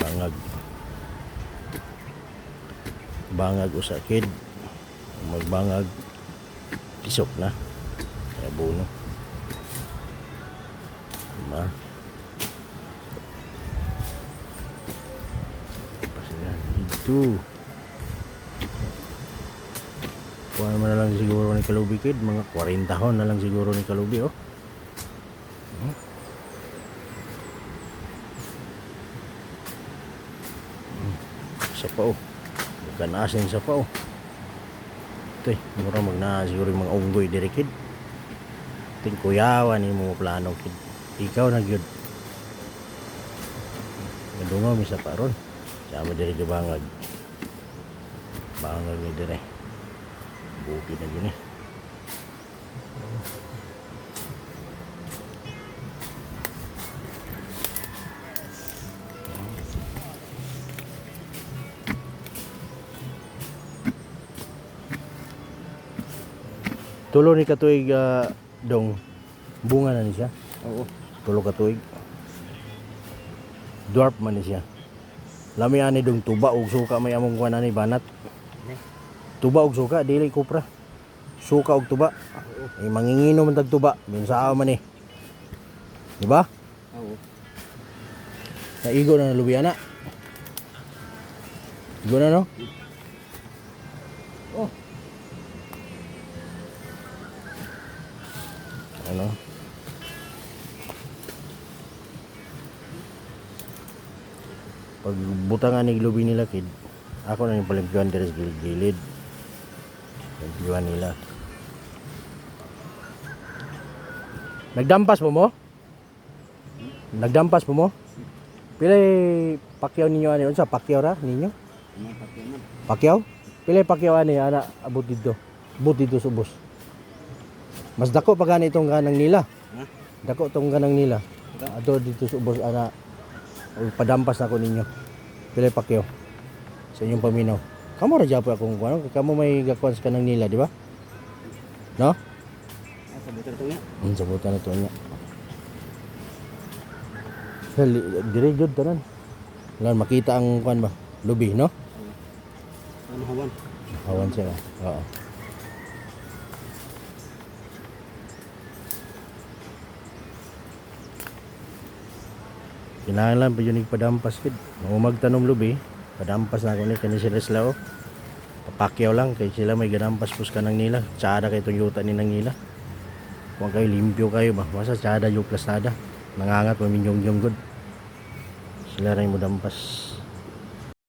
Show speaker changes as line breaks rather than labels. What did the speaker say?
bangag. Bangag usakid. Magbangag pisok na. Kaya buno. Diba? Pasinan ito. Kuha naman na lang siguro ni Kalubi kid. Mga 40 taon na lang siguro ni Kalubi, oh. Sa pa, oh. Bukan asin sa pa, oh. Ito eh. Mura magna siguro yung mga unggoy diri kid. Ting kuyawan ni mo plano kid. Ikaw na gyud. Madungaw mi sa paron. Sama diri di bangag. Bangag ni dire. Buki na gyud eh. Tulo ni katuig dong bunga na ni siya.
Oo.
Tulo katuig. Dwarf man ni siya. Lami ani dong tuba og suka may among kuan ani banat. Tuba og suka dili kupra. Suka og tuba. Ay manginginom man tag tuba, minsaaw man eh. Di ba?
Oo.
Naigo na lubiana. Igo na no?
Oh.
Ano? Pag butangan ni lubi nila kid, ako na yung palimpyuan diri sa gilid-gilid. Palimpyuan nila. Nagdampas mo? Nagdampas mo? Pilay pakyaw ninyo ani unsa pakyaw ra ninyo?
May pakyaman.
Pakyaw? Pilay pakyaw ani ana abot dito. Abot dito sa ubos. Mas dako pa gani itong ganang nila.
Ha?
Dako itong ganang nila. Ato dito sa ubos ana. Padampas na ko ninyo. Pilay pakyaw. Sa inyong paminaw. Kamo ra japo akong kuno, kamo may gakuan sa kanang nila, di ba? No?
Sa butar to nga.
Sabutan na to niya. Dire jud tanan. Lan makita ang kuan ba? Lubi, no?
Ano hawan?
Hawan siya. Oo. Kinahanglan pa yun padampas kid. Kung magtanom lubi, padampas na ako ni kani sila sila o. Papakyaw lang kay sila may ganampas pus kanang nila. Tsada kay itong yuta ni nang nila. Kung kayo limpyo kayo ba? Masa tsada yung plastada. Nangangat maminyong yung good. Sila rin mo dampas.